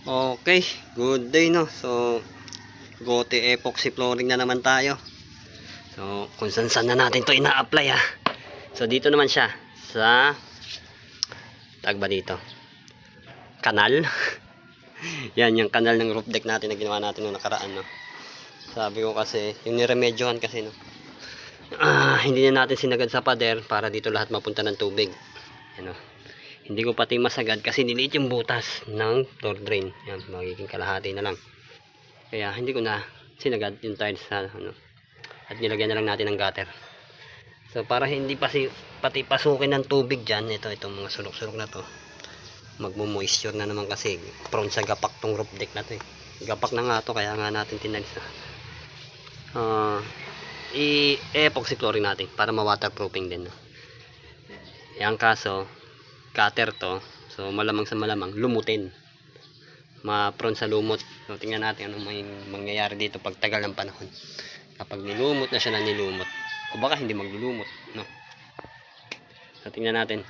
Okay, good day no. So, Gote epoxy flooring na naman tayo. So, kung saan na natin to ina-apply ha. So, dito naman siya sa tag ba dito? Kanal. Yan yung kanal ng roof deck natin na ginawa natin noong nakaraan no. Sabi ko kasi, yung niremedyohan kasi no. Hindi na natin sinagad sa pader para dito lahat mapunta ng tubig. Ano? Hindi ko pati masagad kasi niliit yung butas ng floor drain. Yan, magiging kalahati na lang. Kaya hindi ko na sinagad yung tiles sa ano. At nilagyan na lang natin ng gutter. So para hindi pati pasukin ng tubig diyan, itong mga sulok-sulok na to. Magmo-moisture na naman kasi prone sa gapak tong roof deck na to eh. Gapak na nga to kaya nga natin tinalis na. I-epoxy flooring natin para ma-waterproofing din. No? Yang kaso gutter to, so malamang sa malamang lumutin, ma-prone sa lumot. So tingnan natin anong may mangyayari dito pag tagal ng panahon, kapag nilumot na siya na nilumot o baka hindi maglulumot no? So tingnan natin.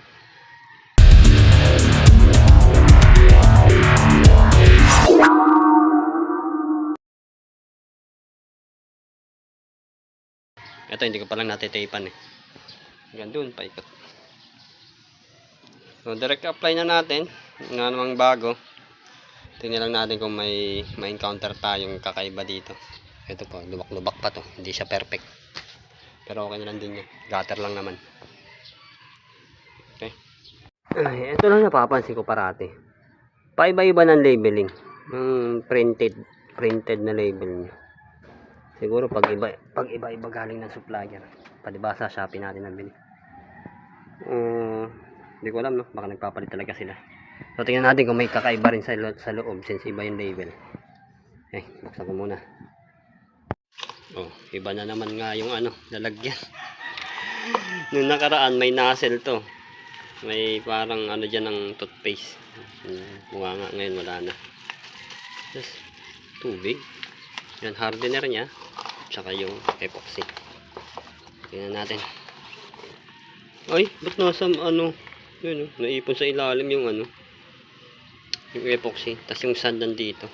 Ito hindi ko pa lang natitaypan eh, hanggang doon paikot. So direct apply na natin nga namang bago. Tingnan lang natin kung may encounter tayong kakaiba dito. Ito po, lubak-lubak pa to, hindi siya perfect, pero okay na lang din yan, gutter lang naman. Okay, ito lang napapansin ko parati, paiba-iba ng labeling printed na label niya. Siguro pag iba galing ng supplier, palibasa Shopee natin nabili. Hindi ko alam no, baka nagpapalit talaga sila. So tingnan natin kung may kakaiba rin sa loob since iba yung label. Buksan ko muna. Iba na naman nga yung lalagyan. Nung nakaraan may nozzle to. May parang dyan ng toothpaste. Bunga nga, ngayon wala na. Just tubig. Yan hardener niya. Tsaka yung epoxy. Tingnan natin. Ay, ba't nasa yun naipon sa ilalim yung yung epoxy, tas yung sand nandito.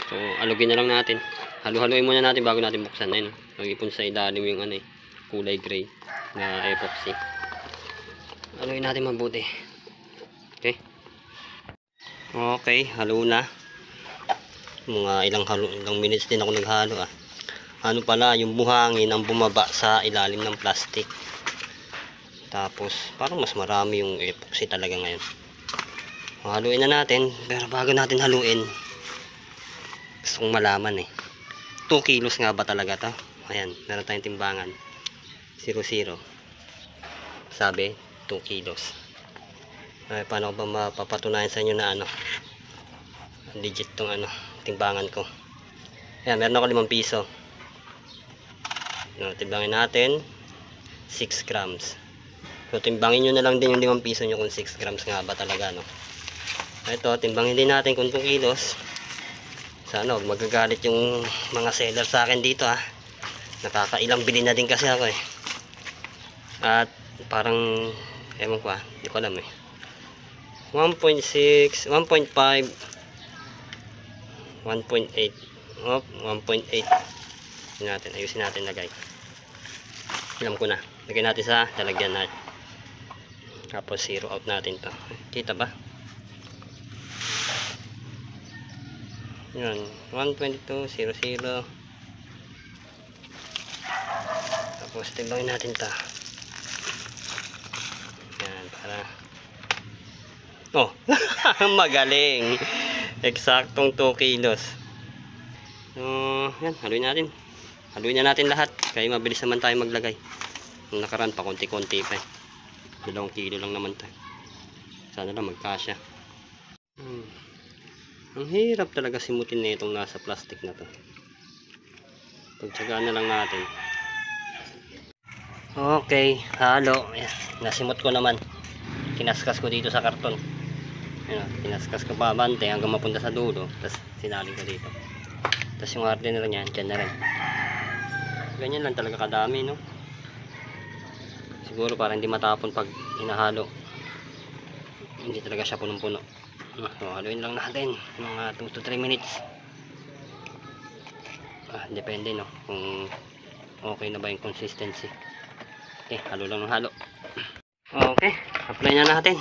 So alugin na lang natin, halu-haluin muna natin bago natin buksan. Ayun, nag-ipon sa ilalim yung kulay gray na epoxy. Haluin natin mabuti. Okay, halo na. Mga ilang minutes din ako naghalo pala, yung buhangin ang bumaba sa ilalim ng plastic. Tapos parang mas marami yung epoxy talaga ngayon. Haluin na natin, pero bago natin haluin, gusto kong malaman 2 kilos nga ba talaga to? Ayan, meron tayong timbangan 00. Sabi 2 kilos. Paano ko ba mapapatunayan sa inyo na legit tong timbangan ko? Ayan, meron ako 5 piso. Timbangin natin 6 grams. So timbangin nyo na lang din yung 5 piso nyo kung 6 grams nga ba talaga Ito, timbangin din natin kung 2 kilos. Sana magagalit yung mga seller sa akin dito nakakailang bili na din kasi ako at parang ewan ko hindi ko alam 1.6, 1.5, 1.8 natin, ayusin natin lagay. Alam ko na, lagay natin sa lalagyan natin, tapos zero out natin to. Kita ba? Yan, 122.00. Tapos timbangin natin ta. Yan, para magaling, eksaktong 2 kilos. Yan, haluin na natin lahat kaya mabilis naman tayo maglagay. Nung nakaraan pa konti-konti pa 2 kilo lang naman tayo. Sana lang magkasya. Ang hirap talaga simutin na itong nasa plastic na to. Pagtsagaan na lang natin. Okay, halo. Nasimot ko naman. Kinaskas ko dito sa karton. Kinaskas ko pa bante hanggang mapunta sa dulo. Tapos sinali ko dito. Tapos yung hardener niya, dyan na rin. Ganyan lang talaga kadami siguro para hindi matapon pag hinahalo. Hindi talaga siya punong-puno. So, haluin lang natin mga 2 to 3 minutes. Depende no kung okay na ba yung consistency. Okay, halo lang ng halo. Okay, apply na natin.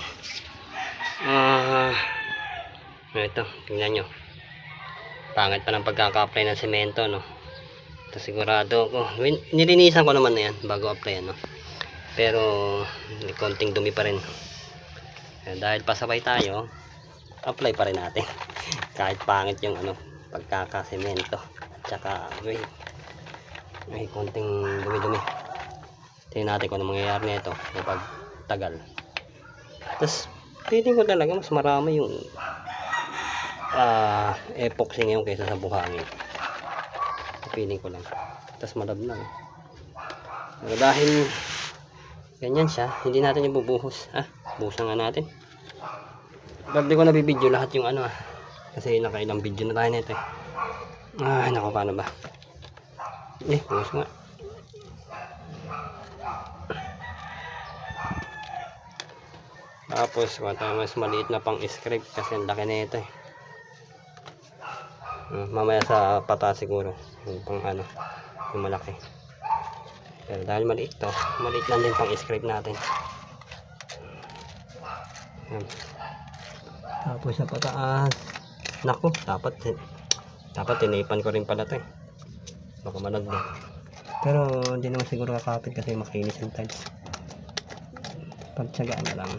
Ito, tingnan nyo. Pangit pa ng pagkaka-apply ng semento, no? Ito sigurado ko. Nilinisan ko naman na yan bago apply, no? Pero, may konting dumi pa rin. Dahil pasabay tayo, apply pa rin natin. Kahit pangit yung pagkaka-semento. Tsaka, may konting dumi-dumi. Tingnan natin kung ano mangyayari nito kapag tagal. Tapos, feeling ko talaga mas marami yung epoxy ngayon kaysa sa buhangin. Feeling ko lang. Tapos malabnaw. Pero dahil ganyan siya, hindi natin yung bubuhos. Buhusan nga natin. Pero di ko nabibidyo lahat yung kasi nakailang video na tayo nito. Naku, paano ba? Buhos nga. Tapos mas maliit na pang script kasi ang laki na ito mamaya sa pata siguro yung pang yung malaki. Pero dahil maliit to, maliit lang din pang script natin. Tapos sa pataas, naku, dapat tinipan ko rin pala to baka malagdag. Pero hindi naman siguro kakapit kasi makinis yung tiles. Pagtsagaan na lang.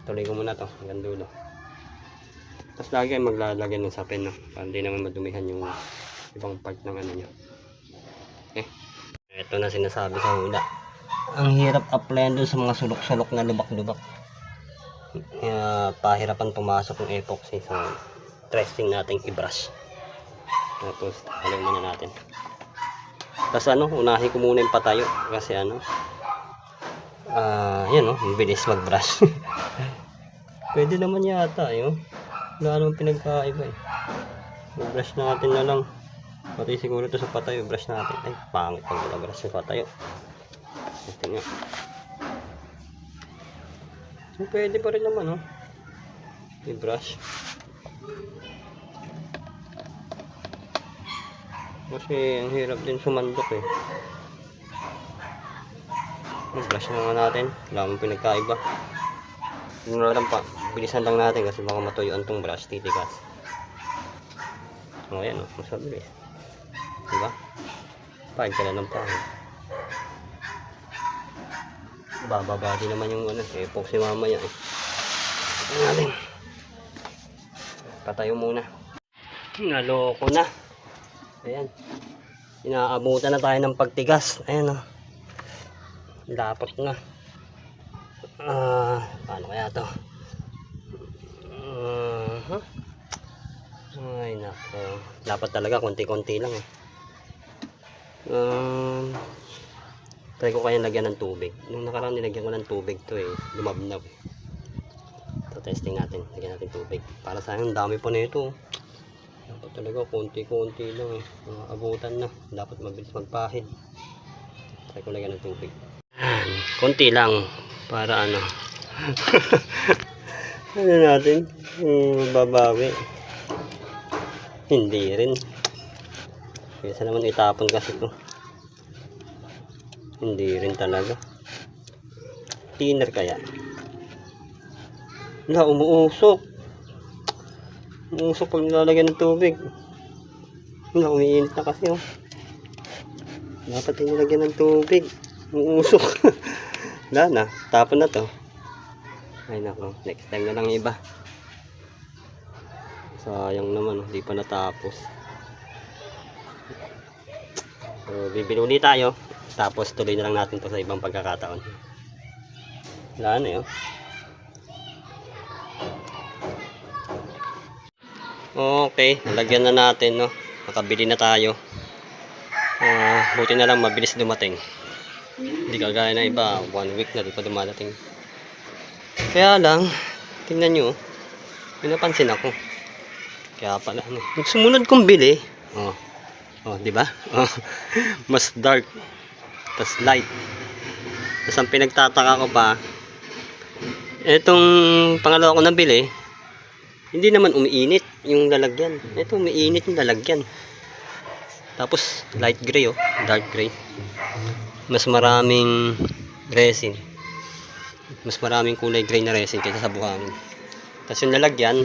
Tuloy ko muna to hanggang dulo. Tapos lagi kayo maglalagay ng sapin, no? Para hindi naman madumihan yung ibang part ng nyo. Okay. Ito na sinasabi sa hula. Ang hirap applyan dun sa mga sulok-sulok na lubak-lubak. Pahirapan pumasok yung epoxy. So, testing natin i-brush. Tapos, haluin muna natin. Tapos unahin ko muna yung patayo. Kasi yan bilis mag-brush. Pwede naman yata, wala naman pinagkaiba i-brush natin na lang. Pati siguro ito sa patayo, brush natin. Ay, pangit pag brush sa patayo. Ito nga. Pwede pa rin naman, i-brush. Kasi ang hirap din sumandok brush na nga natin. Wala mong pinagkaiba. Yun na lang pa. Bilisan lang natin kasi baka matuyuan tong brush. Titikas. Ayan mas mabilis. Diba? Pahid ka na ng pahid. Bababa din naman yung epoxy mamaya Ito natin. Patayo muna. Naloko na. Ayan. Inaabutan na tayo ng pagtigas. Ayan dapat na. Paano kaya to? Ay nako. Dapat talaga konti-konti lang try ko kaya lagyan ng tubig. Nung nakaraan nilagyan ko ng tubig to lumabnab. So testing natin. Lagyan natin tubig. Para sa akin dami pa nito. Dapat talaga konti-konti lang abutan na. Dapat mabilis magpahid. Try ko lagyan ng tubig. Konti lang para natin babawi. Hindi rin kaysa naman itapon kasi ito. Hindi rin talaga. Thinner kaya umuusok pag nilalagyan ng tubig. Umiinit na kasi dapat nilagyan ng tubig. Uusok. Wala na. Tapon na to. Ay nako. Next time na lang iba. Sayang naman. Hindi pa natapos. So, bibili ulit tayo. Tapos tuloy na lang natin to sa ibang pagkakataon. Wala na Okay. Nalagyan na natin Nakabili na tayo. Buti na lang mabilis dumating. Hindi kagaya na iba, 1 week na di pa dumadating. Kaya lang, tingnan nyo, may napansin ako. Kaya pala, sumunod kong bili. Di ba? Mas dark, tas light. Tas ang pinagtataka ko pa, Etong pangalawa ko nabili, hindi naman umiinit yung lalagyan. Ito umiinit yung lalagyan. Tapos light gray oh, dark gray. Mas maraming resin. Mas maraming kulay gray na resin kaysa sa buhangin. Tapos yung lalagyan,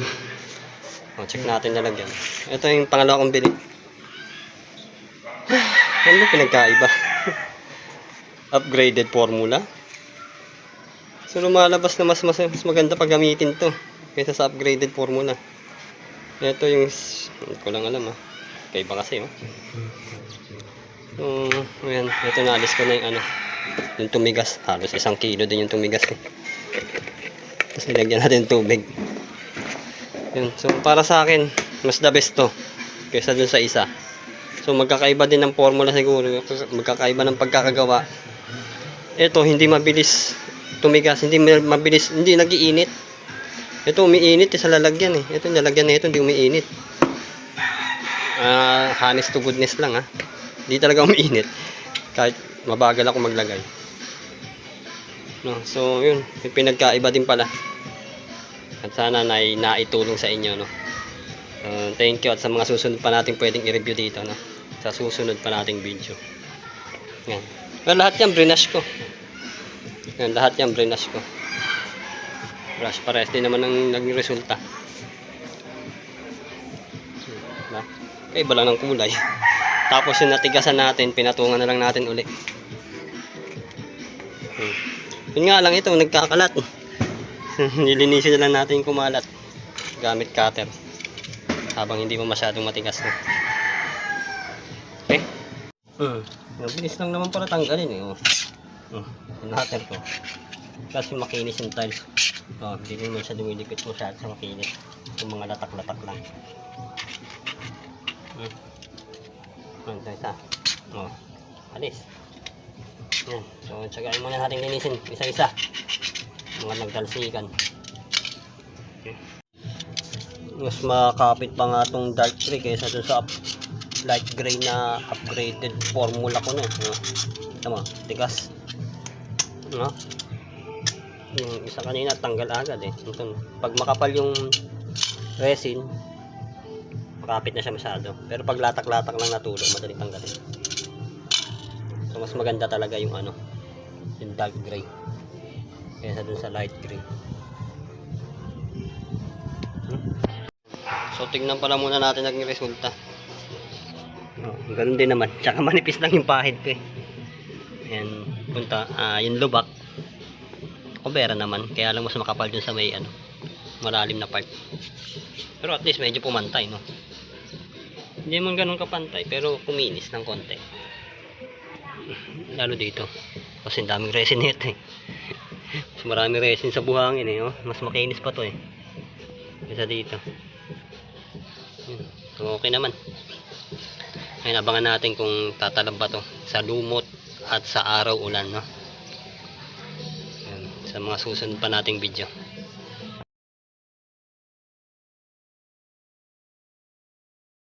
check natin lalagyan. Ito yung pangalawa kong bili. Ano pinagkaiba? Upgraded formula. So lumalabas na mas maganda pag gamitin to kaysa sa upgraded formula. Ito yung hindi ko lang alam kaiba kasi So ayan, ito naalis ko na yung yung tumigas. Halos 1 kilo din yung tumigas Tapos nilagyan natin tubig. Yun. So para sa akin, mas the best to kaysa dun sa isa. So magkakaiba din ng formula siguro, magkakaiba ng pagkakagawa. Ito hindi mabilis tumigas, hindi mabilis, hindi nagiinit. Ito umiinit sa lalagyan Ito yung lalagyan na ito hindi umiinit. Honest to goodness lang Hindi talaga umiinit kahit mabagal ako maglagay. No, so yun, may pinagkaiba din pala. At sana naitulong sa inyo thank you at sa mga susunod pa natin pwedeng i-review dito sa susunod pa nating video. Yan. Well, lahat yan brinash ko. Yan, lahat yan brinash ko. Brush pares din naman ang naging resulta. Diba? Kaya iba lang ng kulay. Tapos yung natigasan natin, pinatungan na lang natin uli. Yun nga lang ito, nagkakalat. Nilinisin na lang natin yung kumalat gamit cutter habang hindi pa masyadong matigas Okay? Mabilis lang naman para tanggalin cutter ko kasi makinis yung tiles. Hindi ko naman siya dumidikit masyado sa makinis. Yung mga latak-latak lang. Ito isa. Alis. Yan. So, tsagain muna natin linisin isa-isa. Mga nagtalsikan. Okay. Mas makakapit pa nga itong dark gray kaysa dun sa light gray na upgraded formula ko ito mo, tigas. Yung isa kanina tanggal agad ito, pag makapal yung resin makapit na siya masyado, pero pag latak-latak lang natulog madaling tanggalin. So mas maganda talaga yung yung dark gray kaysa dun sa light gray. So tingnan pala muna natin naging resulta. Ganun din naman, tsaka manipis lang yung pahid ko Ayan, yung lubak kubera naman, kaya lang mas makapal dun sa may malalim na part. Pero at least medyo pumantay hindi man ganun kapantay, pero kuminis ng konti. Lalo dito kasi daming resin nito mas maraming resin sa buhangin mas makinis pa to kaysa dito. So okay naman. Ngayon abangan natin kung tatalab ba to sa lumot at sa araw ulan sa mga susunod pa nating video.